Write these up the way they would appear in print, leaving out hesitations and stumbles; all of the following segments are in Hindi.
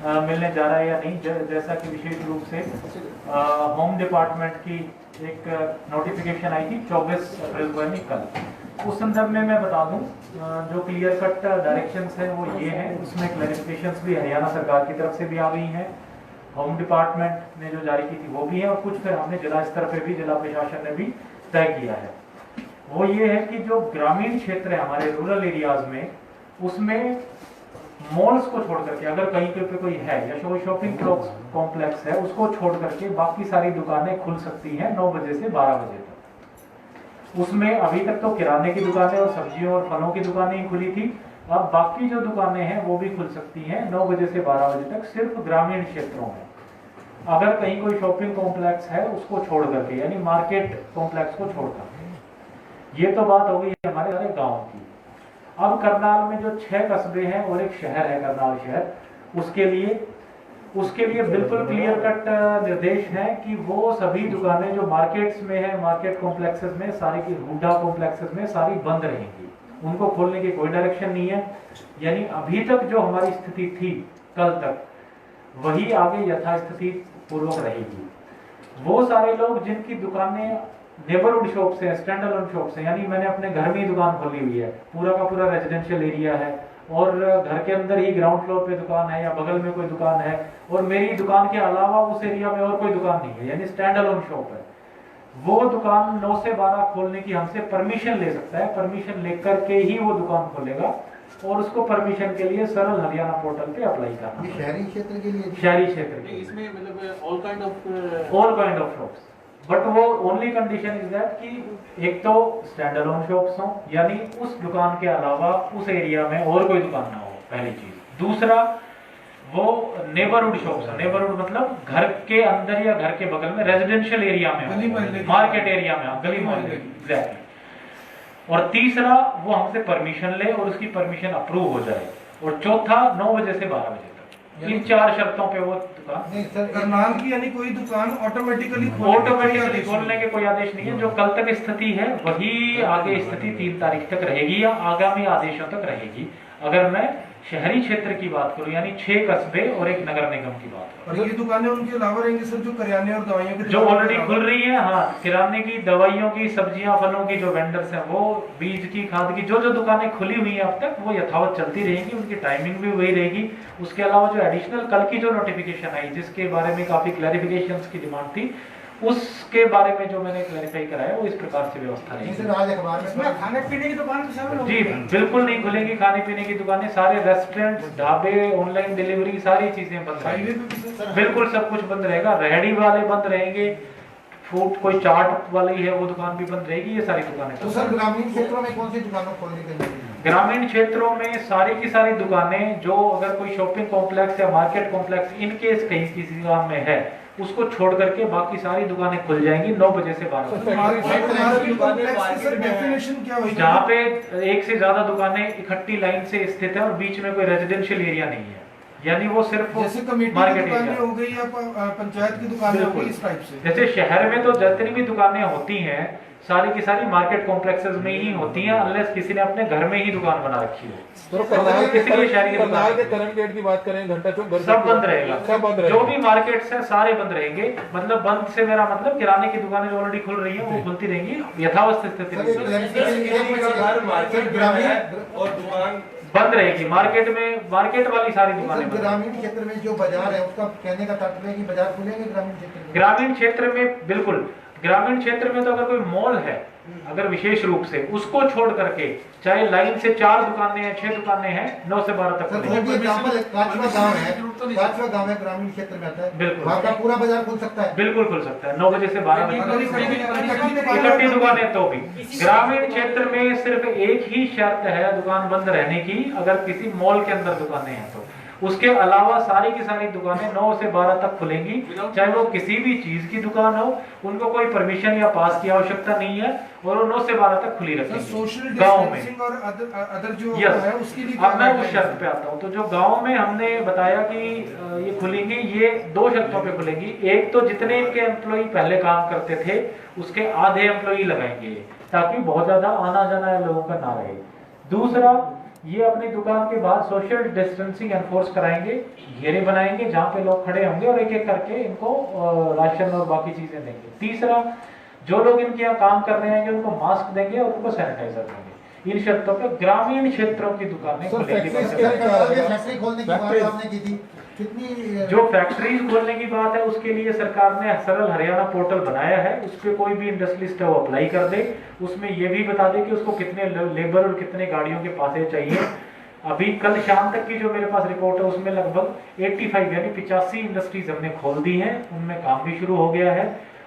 मिलने जा रहा है या नहीं, जैसा कि विशेष रूप से होम डिपार्टमेंट की एक नोटिफिकेशन आई थी 24 अप्रैल को, यानी कल। उस संदर्भ में मैं बता दूं, जो क्लियर कट डायरेक्शंस हैं वो ये हैं। उसमें क्लैरिफिकेशंस भी हरियाणा सरकार की तरफ से भी आ गई हैं, होम डिपार्टमेंट ने जो जारी की थी वो भी है, और कुछ फिर हमने जिला स्तर पे भी, जिला प्रशासन ने भी तय किया है। वो ये है कि जो ग्रामीण क्षेत्र है हमारे रूरल एरियाज में, उसमें मॉल्स को छोड़ करके, अगर कहीं पे कोई है या शॉपिंग कॉम्प्लेक्स है, उसको छोड़ करके बाकी सारी दुकानें खुल सकती हैं 9 बजे से 12 बजे तक। उसमें अभी तक तो किराने की दुकानें और सब्जियों और फलों की दुकानें ही खुली थी। अब बाकी जो दुकानें हैं वो भी खुल सकती हैं 9 बजे से 12 बजे तक, सिर्फ ग्रामीण क्षेत्रों में। अगर कहीं कोई शॉपिंग कॉम्प्लेक्स है उसको छोड़ करके, यानी मार्केट कॉम्प्लेक्स को छोड़ करके। ये तो बात हो गई हमारे सारे गाँव की। अब करनाल में जो 6 कस्बे हैं और एक शहर है करनाल शहर, उसके लिए बिल्कुल क्लियर कट निर्देश है कि वो सभी दुकानें जो मार्केट्स में है, मार्केट कॉम्प्लेक्सेस में, सारी की हुडा कॉम्प्लेक्सेस में सारी बंद रहेंगी, उनको खोलने की कोई डायरेक्शन नहीं है। यानी अभी तक जो हमारी स्थिति थी कल तक, वही आगे यथास्थिति पूर्वक रहेगी। वो सारे लोग जिनकी दुकानें नेबरहुड शॉप्स है, स्टैंड अलोन शॉप्स है, यानी मैंने अपने घर में ही दुकान खोली हुई है, पूरा का पूरा रेजिडेंशियल एरिया है और घर के अंदर ही ग्राउंड फ्लोर पे दुकान है या बगल में कोई दुकान है, और मेरी दुकान के अलावा उस एरिया में और कोई दुकान नहीं है, यानी स्टैंड अलोन शॉप है, वो दुकान 9 से 12 खोलने की हमसे परमिशन ले सकता है। परमिशन लेकर के ही वो दुकान खोलेगा, और उसको परमिशन के लिए सरल हरियाणा पोर्टल पे अप्लाई करना। शहरी क्षेत्र के लिए, शहरी क्षेत्र के इसमें मतलब all kind of shops, but वो ओनली कंडीशन इज दैट कि एक तो स्टैंड अलोन शॉप्स हो, यानी उस दुकान के अलावा उस एरिया में और कोई दुकान ना हो, पहली चीज। दूसरा, वो नेबरहुड शॉप्स है। नेबरहुड मतलब घर के अंदर या घर के बगल में, रेजिडेंशियल एरिया में, मार्केट एरिया में, गली मोहल्ले, एग्जैक्टली। और तीसरा, वो हमसे परमिशन ले और उसकी परमिशन अप्रूव हो जाए। और चौथा, 9 बजे से 12 बजे तक। इन 4 शर्तों पे वो दुकान, करनाल की यानी कोई दुकान ऑटोमेटिकली खोलने के कोई आदेश नहीं है। जो कल तक स्थिति है वही आगे स्थिति 3 तारीख तक रहेगी या आगामी आदेशों तक रहेगी। अगर मैं शहरी क्षेत्र की बात करूं, यानी 6 कस्बे और एक नगर निगम की बात करूं, और ये दुकानें उनके अलावा रहेंगी सर, जो किराने और दवाइयों की जो ऑलरेडी खुल रही है। हाँ, किराने की, दवाइयों की, सब्जियां फलों की जो वेंडर्स हैं, वो बीज की, खाद की, जो दुकानें खुली हुई हैं अब तक, वो यथावत चलती रहेंगी, उनकी टाइमिंग भी वही रहेगी। उसके अलावा जो एडिशनल कल की जो नोटिफिकेशन आई, जिसके बारे में काफी क्लैरिफिकेशंस की डिमांड थी, उसके बारे में जो मैंने क्लैरिफाई कराया, वो इस प्रकार से व्यवस्था रहेगी। आज अखबार में खाने पीने की दुकान जी बिल्कुल नहीं खुलेंगी खाने पीने की दुकानें। सारे रेस्टोरेंट, ढाबे, ऑनलाइन डिलीवरी, सारी चीजें बंद रहेंगी। बिल्कुल सब कुछ बंद रहेगा। रेहड़ी वाले बंद रहेंगे, फूड कोई चाट वाली है वो दुकान भी बंद रहेगी। ये सारी दुकानें। तो सर ग्रामीण क्षेत्रों में कौन सी दुकानों खोलने के लिए? ग्रामीण क्षेत्रों में सारी की सारी दुकानें, जो अगर कोई शॉपिंग कॉम्प्लेक्स या मार्केट कॉम्प्लेक्स इनकेस कहीं किसी गांव में है, उसको छोड़ करके बाकी सारी दुकानें खुल जाएंगी 9 बजे से 12 बजे। जहाँ पे एक से ज्यादा दुकानें इकट्ठी लाइन से स्थित है और बीच में कोई रेजिडेंशियल एरिया नहीं है, यानी वो सिर्फ मार्केट एरिया हो गई या पंचायत की दुकानें हो गई, इस टाइप से। जैसे शहर में तो जितनी भी दुकानें होती हैं सारी की सारी मार्केट कॉम्प्लेक्सेस में ही होती हैं, अनलेस किसी ने अपने घर में ही दुकान बना रखी हो। तो करनाल के करंट गेट की बात करें, घंटा चौक सब बंद रहेगा, सब बंद रहेगा। जो भी मार्केट्स हैं सारे बंद रहेंगे। मतलब बंद से मेरा मतलब किराने की दुकानें जो ऑलरेडी खुल रही हैं वो खुलती रहेंगी, यथावस्थ स्थिति और दुकान बंद रहेगी। मार्केट में, मार्केट वाली सारी दुकानें। ग्रामीण क्षेत्र में जो बाजार है उसका कहने का तात्पर्य है कि बाजार खुलेंगे ग्रामीण क्षेत्र में? ग्रामीण क्षेत्र में बिल्कुल। ग्रामीण क्षेत्र में तो अगर कोई मॉल है, अगर विशेष रूप से उसको छोड़ करके, चाहे लाइन से 4 दुकानें हैं, 6 दुकानें हैं, 9 से 12 तक। काचवा गाँव है ग्रामीण क्षेत्र में आता है, बिल्कुल वहाँ का पूरा बाजार खुल सकता है। बिल्कुल खुल सकता है 9 बजे से 12 बजे इकट्ठी दुकानें। तो भी ग्रामीण क्षेत्र में सिर्फ एक ही शर्त है दुकान बंद रहने की, अगर किसी मॉल के अंदर दुकानें हैं तो। उसके अलावा सारी की सारी दुकानें 9 से 12 तक खुलेंगी, चाहे वो किसी भी चीज की दुकान हो, उनको कोई परमिशन या पास की आवश्यकता नहीं है, और वो 9 से 12 तक खुली रखेंगे गाँव में। और अदर जो है उसके लिए अब मैं उस शर्त पे आता हूँ। तो जो गाँव में हमने बताया कि ये खुलेंगी, ये 2 शर्तों पे खुलेंगी। एक तो जितने इनके एम्प्लॉई पहले काम करते थे उसके आधे एम्प्लॉई लगाएंगे, ताकि बहुत ज्यादा आना जाना लोगों का ना रहे। दूसरा, ये अपनी दुकान के बाहर सोशल डिस्टेंसिंग एनफोर्स कराएंगे, घेरे बनाएंगे जहाँ पे लोग खड़े होंगे और एक एक करके इनको राशन और बाकी चीजें देंगे। तीसरा, जो लोग इनके यहाँ काम कर रहे हैं उनको मास्क देंगे और उनको सैनिटाइजर देंगे। इन शर्तों पे ग्रामीण क्षेत्रों की दुकानें खुलेंगी। फैक्ट्री खोलने की बात आपने की थी, कितनी जो फैक्ट्रीज खोलने की बात है उसके लिए सरकार ने सरल हरियाणा पोर्टल बनाया है। उस पर कोई भी इंडस्ट्रियलिस्ट है वो अप्लाई कर दे, उसमें ये भी बता दे कि उसको कितने लेबर और कितने गाड़ियों के पासे चाहिए। अभी कल शाम तक की जो मेरे पास रिपोर्ट है उसमें लगभग 85 यानी 85 इंडस्ट्रीज हमने खोल दी हैं, उनमें काम भी शुरू हो गया है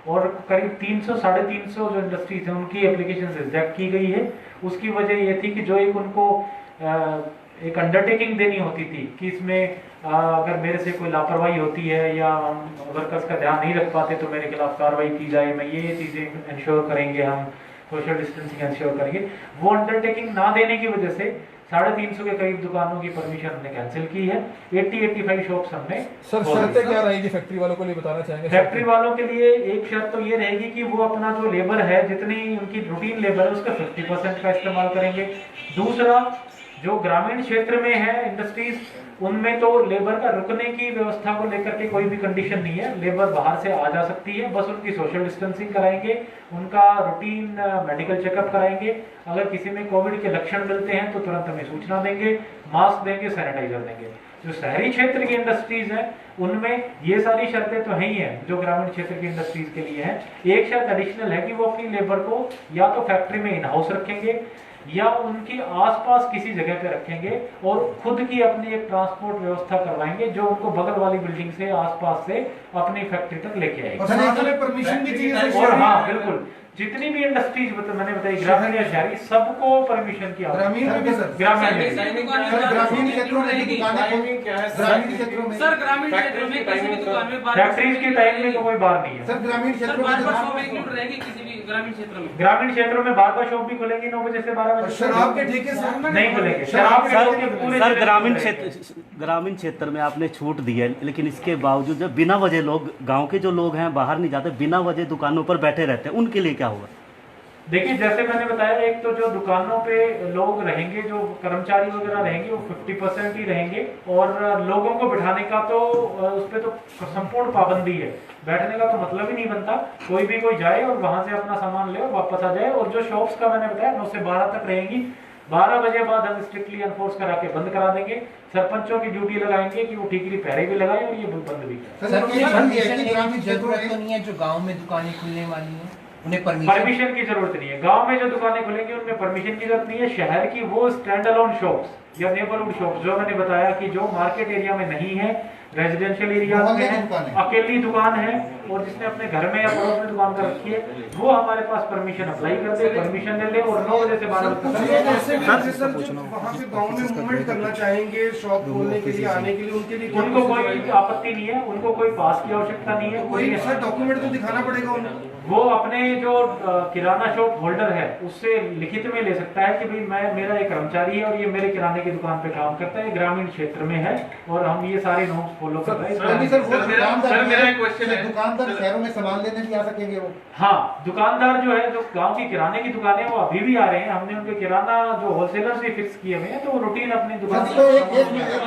और करीब 300 साढ़े 300 जो इंडस्ट्रीज हैं उनकी एप्लीकेशन रिजेक्ट की गई है। उसकी वजह ये थी कि जो एक उनको एक अंडरटेकिंग देनी होती थी कि इसमें अगर मेरे से कोई लापरवाही होती है या वर्कर्स का ध्यान नहीं रख पाते तो मेरे खिलाफ कार्रवाई की जाए, मैं ये चीजें इंश्योर करेंगे, हम सोशल डिस्टेंसिंग इंश्योर करेंगे। वो अंडरटेकिंग ना देने की वजह से 350 के करीब दुकानों की परमिशन हमने कैंसिल की है। 80-85 शॉप्स हमने। सर शर्तें क्या रहेगी फैक्ट्री वालों के लिए बताना चाहेंगे? फैक्ट्री वालों के लिए एक शर्त तो ये रहेगी कि वो अपना जो लेबर है, जितनी उनकी रूटीन लेबर है उसका 50% का इस्तेमाल करेंगे। दूसरा, जो ग्रामीण क्षेत्र में है इंडस्ट्रीज, उनमें तो लेबर का रुकने की व्यवस्था को लेकर के कोई भी कंडीशन नहीं है, लेबर बाहर से आ जा सकती है, बस उनकी सोशल डिस्टेंसिंग कराएंगे, उनका रूटीन मेडिकल चेकअप कराएंगे, अगर किसी में कोविड के लक्षण मिलते हैं तो तुरंत हमें सूचना देंगे, मास्क देंगे, सैनिटाइजर देंगे। जो शहरी क्षेत्र की इंडस्ट्रीज हैं उनमें ये सारी शर्तें तो है ही हैं जो ग्रामीण क्षेत्र की इंडस्ट्रीज के लिए है। एक शर्त एडिशनल है कि वो अपनी लेबर को या तो फैक्ट्री में इन हाउस रखेंगे या उनके आसपास किसी जगह पे रखेंगे और खुद की अपनी एक ट्रांसपोर्ट व्यवस्था करवाएंगे जो उनको बगल वाली बिल्डिंग से आसपास से अपनी फैक्ट्री तक लेके आएगी। और साथ में परमिशन भी चाहिए। और हाँ बिल्कुल, जितनी भी इंडस्ट्रीज मैंने बताई ग्रामीण या शहरी, सबको परमिशन की ग्रामीण में भी सर, ग्रामीण ग्रामीण क्षेत्रों में टाइमिंग क्या है? ग्रामीण क्षेत्रों में सर ग्रामीण क्षेत्रों में किसी भी दुकान में फैक्ट्रीज की टाइमिंग में कोई बार नहीं है सर। ग्रामीण सर क्षेत्रों बार में बार शॉप इंक्लूड रहेगी किसी भी ग्रामीण क्षेत्र में? ग्रामीण क्षेत्रों में बार बार शॉप भी खुलेंगी 9 बजे से 12 बजे। शराब के ठेके सर नहीं खुलेंगे शराब के ठेके पूरे सर जिले में ग्रामीण क्षेत्र में आपने छूट दी है, लेकिन इसके बावजूद जब बिना वजह लोग, गांव के जो लोग हैं बाहर नहीं जाते, बिना वजह दुकानों पर बैठे रहते हैं, उनके लिए क्या होगा? देखिए जैसे मैंने बताया, एक तो जो दुकानों पे लोग रहेंगे, जो कर्मचारी वगैरह रहेंगे वो 50% ही रहेंगे और लोगों को बिठाने का तो उस पर तो संपूर्ण पाबंदी है। बैठने का तो मतलब ही नहीं बनता, कोई भी कोई जाए और वहां से अपना सामान ले और वापस आ जाए। और जो शॉप्स का मैंने बताया 9 से 12 तक रहेंगी, 12 बजे बाद हम स्ट्रिक्टली एनफोर्स करा के बंद करा देंगे। सरपंचों की ड्यूटी लगाएंगे कि वो ठीकरी पहरे भी लगाए और ये बंद भी करें। सर ये परमिशन ग्रामीण की क्षेत्रों जरूरत तो में नहीं है जो गांव में दुकानें खुलने वाली हैं उन्हें परमिशन की जरूरत नहीं है। गांव में जो दुकानें खुलेंगी उनमें परमिशन की जरूरत नहीं है। शहर की वो स्टैंड अलोन शॉप्स या नेबरहुड शॉप्स जो मैंने बताया कि जो मार्केट एरिया में नहीं है, रेजिडेंशियल एरिया में है, अकेली दुकान है और जिसने अपने घर में या पड़ोस में दुकान कर रखी है, वो हमारे पास परमिशन अप्लाई कर दे, परमिशन ले ले और 9 बजे से 12 बजे सर जो वहाँ पे गांव में मूवमेंट करना चाहेंगे शॉप खोलने के लिए, आने के लिए, उनके लिए क्या उनको प्रोसेस कोई रहेगी? आपत्ति नहीं है, उनको कोई पास की आवश्यकता नहीं है। कोई सर डॉक्यूमेंट तो दिखाना पड़ेगा उनको। वो अपने जो किराना शॉप होल्डर है उससे लिखित में ले सकता है कि भाई मेरा एक कर्मचारी है और ये मेरे किराने की दुकान पे काम करता है, ग्रामीण क्षेत्र में है और हम ये सारे नॉर्म्स फॉलो कर रहे हैं। सर वो सर, मेरा एक क्वेश्चन है। दुकानदार शहरों में सामान लेने भी आ सकेंगे वो? हाँ, दुकानदार जो है, जो गांव की किराने की दुकानें वो अभी भी आ रहे हैं। हमने उनके किराना जो होलसेलर्स भी फिक्स किए हुए हैं तो वो रूटीन अपनी दुकान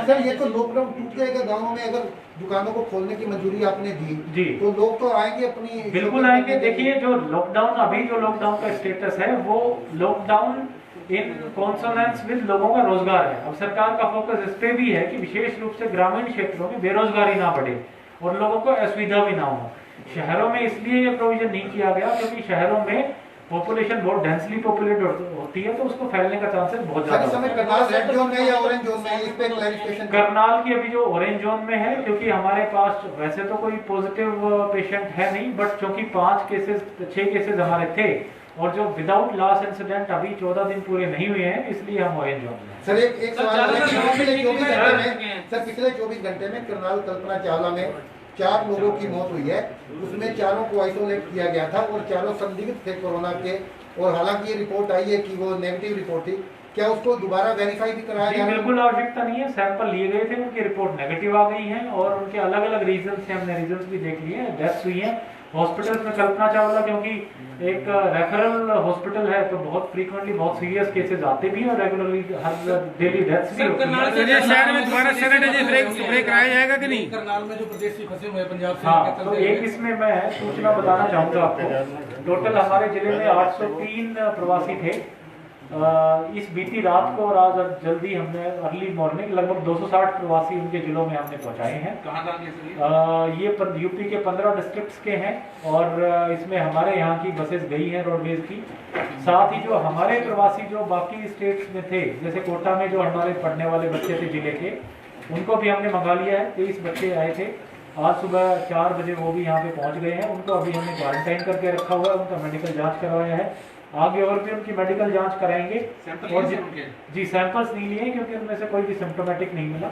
सर ये तो लॉकडाउन टूट जाएगा गाँव में, अगर दुकानों को खोलने की मंजूरी आपने दी जी तो लोग तो आएंगे अपनी। बिल्कुल आएंगे। देखिए जो लॉकडाउन, अभी जो लॉकडाउन का स्टेटस है वो लॉकडाउन इन कॉन्सोनेंस विद लोगों का रोजगार है। अब सरकार का फोकस इस पे भी है कि विशेष रूप से ग्रामीण क्षेत्रों में बेरोजगारी ना बढ़े और लोगों को असुविधा भी ना हो। शहरों में इसलिए ये प्रोविजन नहीं किया गया क्योंकि शहरों में पॉपुलेशन बहुत डेंसली पॉपुलेटेड होती है तो उसको फैलने का चांसेस बहुत ज्यादा होता है। करनाल रेड जोन में या ऑरेंज जोन में, इस पे क्लैरिफिकेशन। करनाल की अभी जो ऑरेंज जोन में है, क्योंकि हमारे पास वैसे तो कोई पॉजिटिव पेशेंट है नहीं, बट क्योंकि 6 केसेस हमारे थे और जो विदाउट लॉस इंसिडेंट अभी 14 दिन पूरे नहीं हुए हैं, इसलिए हम ऑरेंज जोन में। सर एक सवाल है कि पिछले 24 घंटे में करनाल कल्पना चावला में 4 लोगों की मौत हुई है, उसमें 4 को आइसोलेट किया गया था और 4 संदिग्ध थे कोरोना के, और हालांकि ये रिपोर्ट आई है कि वो नेगेटिव रिपोर्ट थी, क्या उसको दोबारा वेरीफाई भी कराया जी गया? बिल्कुल आवश्यकता नहीं है। सैंपल लिए गए थे, उनकी रिपोर्ट नेगेटिव आ गई है और उनके अलग अलग रीजन से हमने रीजन भी देख लिए हैं, डेथ्स हुई हैं हॉस्पिटल्स में कल्पना चावला क्योंकि एक रेफरल हॉस्पिटल है तो बहुत फ्रीक्वेंटली बहुत सीरियस केसेस आते भी हैं और रेगुलरली हर डेली डेथ्स भी होती हैं। शहर में दोबारा सैनिटाइजर स्प्रे कराया जाएगा कि नहीं? करनाल में जो प्रदेश से फंसे हुए हैं पंजाब से हाँ, तो एक इसमें मैं सूचना बताना चाहूँगा आपको। टोटल हमारे जिले में 803 प्रवासी थे इस बीती रात को, और आज जल्दी हमने अर्ली मॉर्निंग लगभग 260 प्रवासी उनके जिलों में हमने पहुंचाए हैं। ये यूपी के 15 डिस्ट्रिक्ट्स के हैं और इसमें हमारे यहाँ की बसेस गई हैं रोडवेज की। साथ ही जो हमारे प्रवासी जो बाकी स्टेट्स में थे, जैसे कोटा में जो हमारे पढ़ने वाले बच्चे थे जिले के, उनको भी हमने मंगा लिया है। 23 बच्चे आए थे, आज सुबह 4 बजे वो भी यहाँ पे पहुँच गए हैं। उनको अभी हमने क्वारंटाइन करके रखा हुआ है, उनका मेडिकल जाँच करवाया है। आगे और भी उनकी मेडिकल जांच कराएंगे। और जी सैंपल्स नहीं लिए क्योंकि उनमें से कोई भी सिम्टोमेटिक नहीं मिला।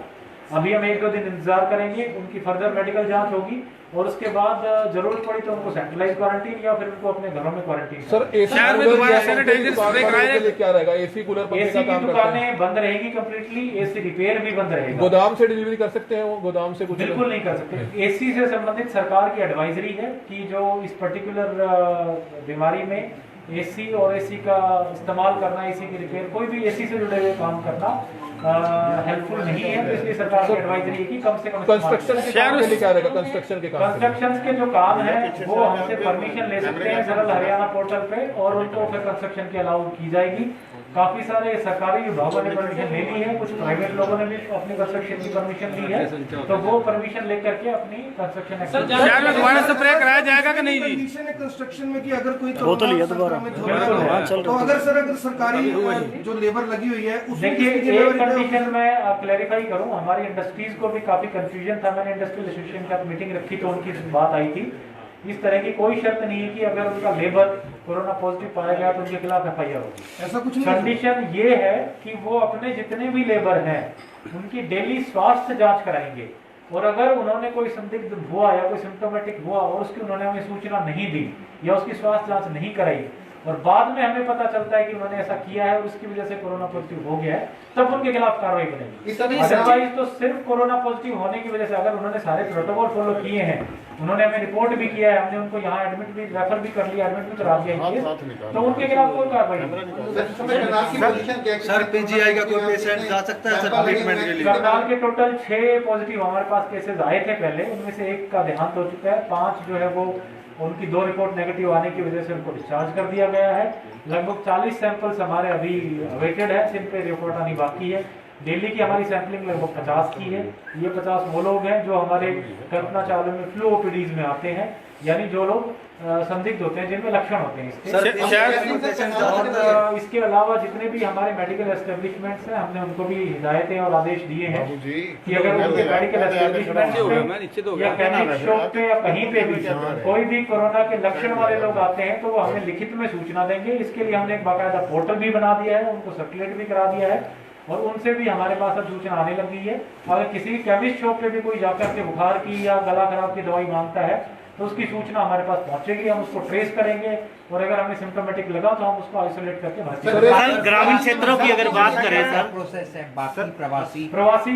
अभी हम 1-2 दिन इंतजार करेंगे, उनकी फर्दर मेडिकल जांच होगी और उसके बाद जरूरत पड़ी तो उनको सेंट्रलाइज क्वारंटीन या फिर उनको अपने घरों में क्वारंटीन। सर शहर में दोबारा सैनिटाइजर स्प्रे कराया के लिए क्या रहेगा? एसी कूलर पंखे का काम करते हैं? दुकानें बंद रहेगी कंप्लीटली, एसी रिपेयर भी बंद रहेगा। गोदाम से डिलीवरी कर सकते हैं वो? गोदाम से कुछ बिल्कुल नहीं कर सकते। एसी से संबंधित सरकार की एडवाइजरी है कि जो इस पर्टिकुलर बीमारी में एसी और एसी का इस्तेमाल करना, एसी की रिपेयर, कोई भी एसी से जुड़े हुए काम करना हेल्पफुल नहीं है। तो इसलिए सरकार की एडवाइजरी है कि कम से कम कंस्ट्रक्शन के काम के लिए क्या रहेगा? कंस्ट्रक्शन के काम, कंस्ट्रक्शन के जो काम है वो हमसे परमिशन ले सकते हैं सरल हरियाणा पोर्टल पे और उनको फिर कंस्ट्रक्शन की अलाउ की जाएगी। काफी सारे सरकारी विभागों ने परमिशन ले ली है, कुछ प्राइवेट लोगों ने भी अपनी कंस्ट्रक्शन की परमिशन ली है, तो वो परमिशन लेकर के अपनी कंस्ट्रक्शन शहर में दोबारा स्प्रे कराया जाएगा कि नहीं? कंडीशन है कंस्ट्रक्शन में कि अगर कोई वो तो लिया दोबारा तो अगर सरकारी जो लेबर लगी हुई है देखिए, एक कंडीशन में क्लैरिफाई करूं, हमारी इंडस्ट्रीज को भी काफी कंफ्यूजन था। मैंने इंडस्ट्रियल एसोसिएशन का मीटिंग रखी तो उनकी बात आई थी। इस तरह की कोई शर्त नहीं है कि अगर उनका लेबर कोरोना पॉजिटिव पाया गया तो उनके खिलाफ FIR होगी, ऐसा कुछ नहीं। कंडीशन ये है कि वो अपने जितने भी लेबर हैं उनकी डेली स्वास्थ्य जांच कराएंगे और अगर उन्होंने कोई संदिग्ध हुआ या कोई सिम्टोमेटिक हुआ और उसकी उन्होंने हमें सूचना नहीं दी या उसकी स्वास्थ्य जांच नहीं कराई और बाद में हमें पता चलता है कि उन्होंने ऐसा किया है और उसकी वजह से कोरोना पॉजिटिव हो गया है, तब उनके खिलाफ कार्रवाई बनेगी। अदरवाइज तो सिर्फ कोरोना पॉजिटिव होने की वजह से, अगर उन्होंने सारे प्रोटोकॉल फॉलो किए हैं, उन्होंने हमें रिपोर्ट भी किया है, हमने उनको यहाँ एडमिट भी रेफर भी कर लिया, एडमिट भी करा दिया, तो उनके खिलाफ कोई कार्रवाई नहीं। सर PGI का कोई पेशेंट जा सकता है सर ट्रीटमेंट के लिए? करनाल के टोटल 6 पॉजिटिव हमारे पास केसेस आए थे पहले, उनमें से 1 का देहांत हो चुका है। 5 जो है वो उनकी 2 रिपोर्ट नेगेटिव आने की वजह से उनको डिस्चार्ज कर दिया गया है। लगभग 40 सैंपल्स हमारे अभी अवेटेड है, जिन पे रिपोर्ट आनी बाकी है। दिल्ली की हमारी सैंपलिंग लगभग 50 की है। ये 50 वो लोग हैं जो हमारे कल्पना चावला में फ्लू ओपीडीज में आते हैं, यानी जो लोग संदिग्ध होते हैं, जिनमें लक्षण होते हैं इसके। और इसके अलावा जितने भी हमारे मेडिकल एस्टेब्लिशमेंट्स हैं, हमने उनको भी हिदायतें और आदेश दिए हैं कि अगर उनके मेडिकल एस्टेब्लिशमेंट या केमिस्ट शॉप पे या कहीं पे भी कोई भी कोरोना के लक्षण वाले लोग आते हैं तो वो हमें लिखित में सूचना देंगे। इसके लिए हमने एक बाकायदा पोर्टल भी बना दिया है, उनको सर्कुलेट भी करा दिया है और उनसे भी हमारे पास अब सूचना आने लगी है। अगर किसी केमिस्ट शॉप पे भी कोई जाकर के बुखार की या गला खराब की दवाई मांगता है तो उसकी सूचना हमारे पास पहुंचेगी, हम उसको ट्रेस करेंगे और अगर हमें सिम्टोमेटिक लगा तो हम उसको आइसोलेट करके भर्ती करेंगे। ग्रामीण क्षेत्रों की अगर बात करें सर, प्रोसेस है बाकी प्रवासी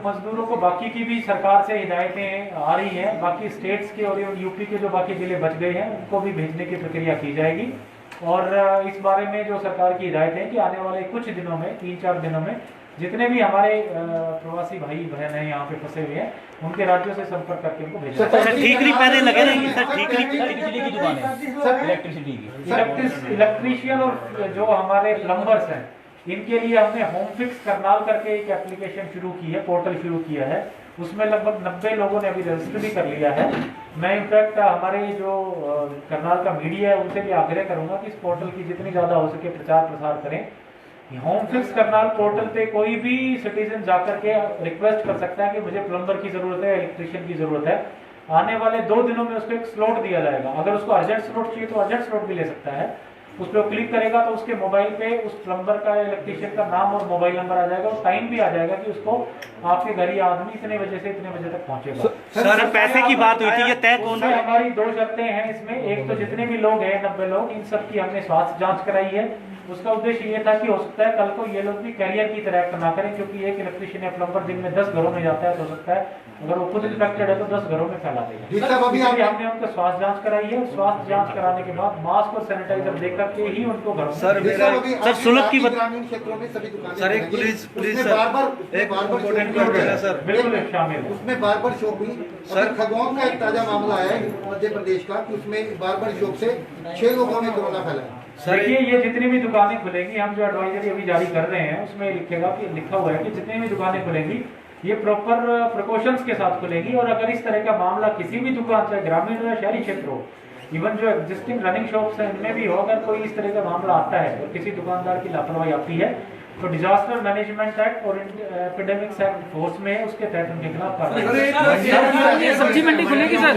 मजदूरों को बाकी की भी सरकार से हिदायतें आ रही हैं। बाकी स्टेट्स के और यूपी के जो बाकी जिले बच गए हैं उनको भी भेजने की प्रक्रिया की जाएगी और इस बारे में जो सरकार की हिदायत है कि आने वाले कुछ दिनों में, 3-4 दिनों में जितने भी हमारे प्रवासी भाई बहन हैं यहाँ पे फंसे हुए हैं, उनके राज्यों से संपर्क करके उनको भेजा जाएगा। ठीकरी पहले लगे रहेंगे सर? ठीकरी बिजली की दुकान है, इलेक्ट्रिसिटी की, इलेक्ट्रीशियन और जो हमारे प्लम्बर्स हैं, इनके लिए हमने होम फिक्स करनाल करके एक एप्लीकेशन शुरू की है, पोर्टल शुरू किया है। उसमें लगभग 90 लोगों ने अभी रजिस्टर भी कर लिया है। मैं इनफैक्ट हमारे जो करनाल का मीडिया है उनसे भी आग्रह करूंगा कि इस पोर्टल की जितनी ज़्यादा हो सके प्रचार प्रसार करें। होम फिक्स करनाल पोर्टल पे कोई भी सिटीजन जाकर के रिक्वेस्ट कर सकता है कि मुझे प्लम्बर की ज़रूरत है, इलेक्ट्रीशियन की ज़रूरत है। आने वाले 2 दिनों में उसको एक स्लॉट दिया जाएगा। अगर उसको अर्जेंट स्लॉट चाहिए तो अर्जेंट स्लॉट भी ले सकता है। उस पर क्लिक करेगा तो उसके मोबाइल पे उस प्लम्बर का, इलेक्ट्रीशियन का नाम और मोबाइल नंबर आ जाएगा और टाइम भी आ जाएगा कि उसको आपके घर ही आदमी इतने बजे से इतने बजे तक पहुंचेगा। सर पैसे की बात हुई थी, ये तय कौन है? हमारी 2 शर्तें हैं इसमें। एक तो जितने भी लोग हैं 90 लोग, इन सब की हमने स्वास्थ्य जांच कराई है। उसका उद्देश्य ये था कि हो सकता है कल को ये लोग भी कैरियर की तरह एक्ट ना करें, क्योंकि एक इलेक्ट्रीशियन या प्लम्बर दिन में 10 घरों में जाता है तो हो सकता है अगर वो खुद इन्फेक्टेड है तो 10 घरों में फैला देगा। जी साहब, अभी इसलिए आप- हमने उनका स्वास्थ्य जांच कराई है। स्वास्थ्य जांच कराने के बाद मास्क और सैनिटाइजर देकर के ही उनको घर में सर, जी साहब, अभी सर, सुलभ की ग्रामीण क्षेत्रों में सभी दुकानें सर, एक खुलेंगी। प्लीज उसमें सर, बार-बार एक इम्पोर्टेंट क्वेश्चन है सर। बिल्कुल शामिल है। उसमें बार्बर शॉप हुई सर। खगौन का एक ताजा मामला है मध्य प्रदेश का कि उसमें बार्बर शॉप से 6 लोगों में कोरोना फैला है। देखिए, ये जितनी भी दुकानें खुलेंगी, हम जो एडवाइजरी अभी जारी कर रहे हैं उसमें लिखा हुआ है कि जितनी भी दुकानें खुलेंगी ये प्रॉपर प्रिकॉशंस के साथ खुलेगी। और अगर इस तरह का मामला किसी भी दुकान, चाहे ग्रामीण हो या शहरी क्षेत्र हो, इवन जो एग्जिस्टिंग रनिंग शॉप्स हैं इनमें भी हो, अगर कोई इस तरह का मामला आता है और किसी दुकानदार की लापरवाही आती है तो डिजास्टर मैनेजमेंट एक्ट और एपिडेमिक्स एक्ट फोर्स में है, उसके तहत उनके खिलाफ कार्रवाई। ये सब्जी मंडी खुलेगी सर?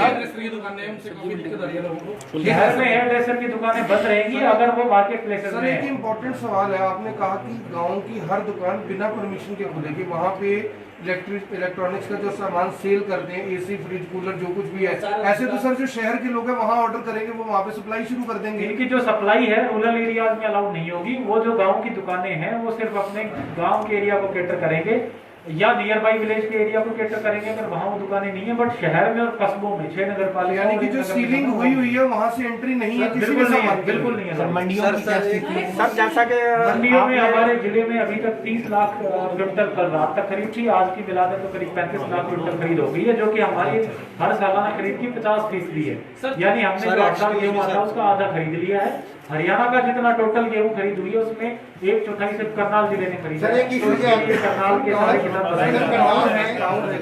शहर में हेयर ड्रेसर की दुकानें बंद रहेंगी अगर वो मार्केट प्लेसेस सर, में एक है। इम्पोर्टेंट सवाल है। आपने कहा कि गांव की हर दुकान बिना परमिशन के खुलेगी, वहाँ पे इलेक्ट्रॉनिक्स का जो सामान सेल करते हैं, एसी, फ्रिज, कूलर, जो कुछ भी है, ऐसे तो सर जो शहर के लोग हैं वहाँ ऑर्डर करेंगे, वो वहाँ पे सप्लाई शुरू कर देंगे। इनकी जो सप्लाई है रूरल एरियाज में अलाउड नहीं होगी। वो जो गांव की दुकानें हैं वो सिर्फ अपने गांव के एरिया को कैटर करेंगे या नियर बाई विलेज के एरिया को कैटर करेंगे अगर वहाँ वो दुकानें नहीं है। बट शहर में और कस्बों में 6 नगर पालिका, यानी कि जो सीलिंग हुई है वहाँ से एंट्री नहीं है, किसी भी बिल्कुल नहीं है, सामान की। बिल्कुल नहीं है सर। मंडियों की क्या स्थिति है? सर जैसा कि मंडियों में हमारे जिले में अभी तक 30 लाख क्विंटल कल रात तक खरीद थी। आज की मिला दें तो करीब 35 लाख क्विंटल खरीद हो गई है, जो कि हमारी हर सालाना खरीद की 50% है। यानी हमने जो 8 साल गेहूँ आता है उसका आधा खरीद लिया है। हरियाणा का जितना टोटल गेहूं खरीद हुई है उसमें 1/4 सिर्फ करनाल जिले ने खरीदा सर, एक है। issue तो इसके लिए करनाल के सारे किसान बधाई सर, करते हैं। गाँव है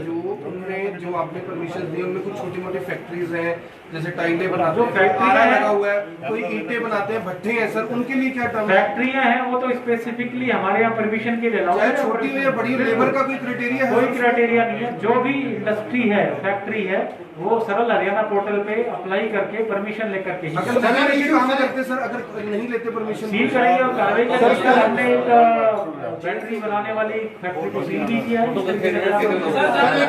जो आपने परमिशन दी, उनमें कुछ छोटी मोटी फैक्ट्रीज हैं, जैसे टाइलें बनाते जो हैं, फैक्ट्री आरा है, लगा हुआ है, कोई ईंटें बनाते हैं, भट्टे हैं सर, उनके लिए क्या टर्म है? फैक्ट्रियां हैं वो तो स्पेसिफिकली हमारे यहाँ परमिशन के लिए अलाउड चाहे है। छोटी हो या बड़ी हो, लेबर का कोई क्राइटेरिया है? कोई क्राइटेरिया नहीं है। जो भी इंडस्ट्री है, फैक्ट्री है, वो सरल हरियाणा पोर्टल पे अप्लाई करके परमिशन लेकर के ही अगर नहीं लेते तो हम करते सर, अगर नहीं लेते परमिशन सील करेंगे और कार्रवाई करेंगे। हमने एक बैटरी बनाने वाली फैक्ट्री को सील भी किया है।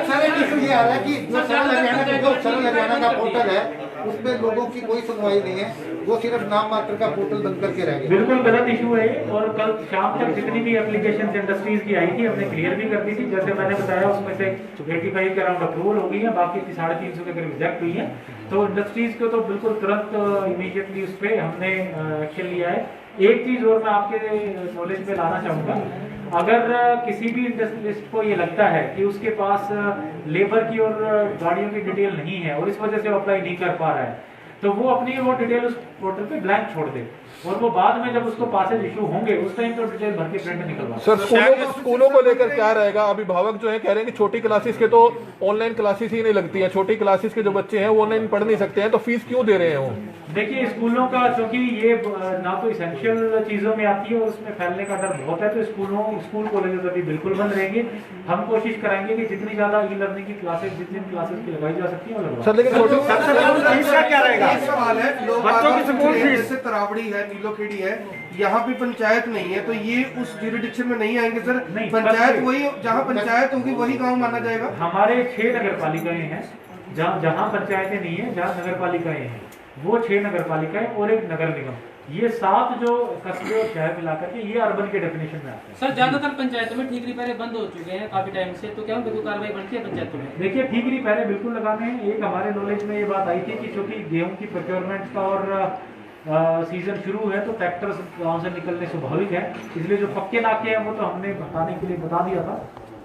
सर, एक इशू ये आ रहा है कि जो सरल हरियाणा का पोर्टल है उसमें लोगों की कोई सुनवाई नहीं है, वो सिर्फ नाम मात्र का पोर्टल बन करके रह गया। बिल्कुल गलत इशू है। और कल शाम तक जितनी भी एप्लीकेशन इंडस्ट्रीज की आई थी हमने क्लियर भी कर दी थी। जैसे मैंने बताया उसमें से 85 के अराउंड अप्रूवल हो गई है, बाकी 350 के करीब रिजेक्ट हुई है। तो इंडस्ट्रीज को तो बिल्कुल तुरंत इमीडिएटली उस पर हमने एक्शन लिया है। एक चीज और मैं आपके नॉलेज में लाना चाहूंगा, अगर किसी भी इंडस्ट्रियलिस्ट को ये लगता है कि उसके पास लेबर की और गाड़ियों की डिटेल नहीं है और इस वजह से वो अप्लाई नहीं कर पा रहा है, तो वो अपनी वो डिटेल उस पोर्टल पे ब्लैंक छोड़ दे और वो बाद में जब उसको पासेज इशू होंगे उस टाइम तो डिटेल भर के प्रिंट निकलवा। सर, स्कूलों को लेकर क्या रहेगा? अभिभावक जो है कह रहे हैं कि छोटी क्लासेस के तो ऑनलाइन क्लासेस ही नहीं लगती हैं, छोटी क्लासेस के जो बच्चे हैं वो ऑनलाइन पढ़ नहीं सकते हैं, तो फीस क्यों दे रहे हैं वो? देखिए, स्कूलों का चूंकि ये ना तो इसेंशियल चीजों में आती है और उसमें फैलने का डर बहुत है, तो स्कूल कॉलेजेस अभी बिल्कुल बंद रहेंगे। हम कोशिश कराएंगे कि जितनी ज्यादा ई लर्निंग की क्लासेस जितनी क्लासेस की लगाई जा सकती है वो लगवाएं। सर, लेकिन छोटी इसका क्या रहेगा? एक सवाल है, लोग बच्चों की स्कूल फीस जैसे तरावड़ी है, नीलोखेड़ी है, यहाँ पे पंचायत नहीं है, तो ये उस ज्यूरिडिक्शन में नहीं आएंगे सर? नहीं, पंचायत वही, जहाँ पंचायत होगी वही गाँव माना जाएगा? हमारे 6 नगर पालिकाएं हैं जहाँ पंचायतें नहीं है, जहाँ नगर पालिकाएं हैं वो 6 नगर पालिकाएं और एक नगर निगम, ये 7 जो कस्बे और शहर मिलाकर के ये अर्बन के डेफिनेशन में आते हैं। सर, ज्यादातर पंचायतों में ठीक रिपेयर बंद हो चुके हैं काफी टाइम से, तो क्या उन पर कोई कार्रवाई बनती है पंचायतों में? देखिए, ठीक रिपेयर बिल्कुल लगाने हैं। एक हमारे नॉलेज में ये बात आई थी कि चूंकि गेहूं की प्रोक्योरमेंट का और सीजन शुरू है तो ट्रैक्टर्स गाँव से निकलने स्वाभाविक है, इसलिए जो पक्के नाके हैं वो तो हमने बताने के लिए बता दिया था।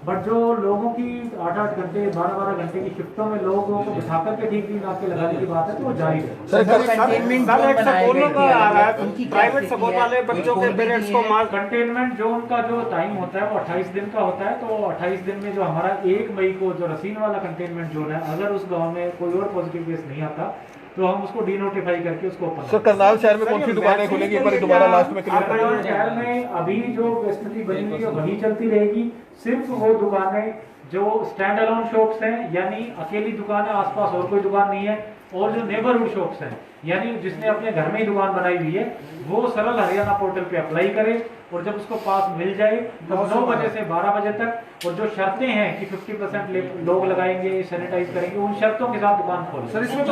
बट जो लोगों की 8-8 घंटे 12-12 घंटे की शिफ्टों में लोगों को बिठा करके ठीक नाके लगाने की बात है तो वो जारी है। सर एक स्कूलों का आ रहा है, प्राइवेट स्कूल वाले बच्चों के पेरेंट्स को मास्क कंटेनमेंट जो उनका जो टाइम होता है वो 28 दिन का होता है, तो 28 दिन में जो हमारा 1 मई को जो रसीन वाला कंटेनमेंट जोन है, अगर उस गांव में कोई और पॉजिटिव केस नहीं आता तो हम उसको डीनोटिफाई करके उसको ओपन। सर, करनाल शहर में कौन सी दुकानें खुलेंगी? एक बार दोबारा लास्ट में क्लियर करनाल शहर में अभी जो स्थिति बनी हुई है वही चलती रहेगी। सिर्फ वो दुकानें जो स्टैंड अलोन शॉप्स हैं, यानी अकेली दुकान है, आसपास और कोई दुकान नहीं है, और जो नेबरहुड शॉप्स हैं, यानी जिसने अपने घर में ही दुकान बनाई हुई है, वो सरल हरियाणा पोर्टल पे अप्लाई करे और जब उसको पास मिल जाए तो 9 बजे से 12 बजे तक, और जो शर्तें हैं कि 50% लोग लगाएंगे, सैनिटाइज करेंगे, उन शर्तों के साथ दुकान खोलें। सर, इसमें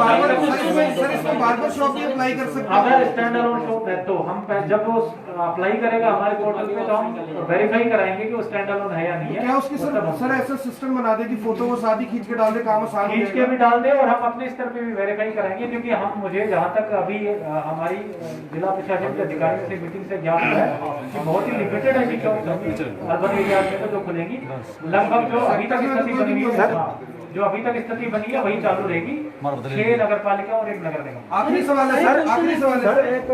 बार्बर शॉप भी अप्लाई कर सकते हैं? अगर स्टैंड अलोन शॉप है तो हम जब वो अप्लाई करेगा हमारे पोर्टल पे तो हम वेरीफाई कराएंगे कि वो स्टैंड अलोन है या नहीं है। क्या उसकी सर ऐसा सिस्टम बना दे कि फोटो वो साथ ही खींच के डाल दे, काम आसान हो खींच के जाएगा। भी डाल दे और हम अपने स्तर पे भी वेरीफाई कराएंगे, क्योंकि हम मुझे जहाँ तक अभी हमारी जिला प्रशासन के अधिकारियों से मीटिंग से ज्ञात है कि बहुत ही लिमिटेड है कि अर्बन एरिया में तो जो खुलेंगी, लगभग जो अभी तक स्थिति बनी हुई है, जो अभी तक स्थिति बनी है वही चालू रहेगी। 6 नगर पालिका और 1 नगर निगम। आखिरी सवाल है सर, आखिरी सवाल है सर, एक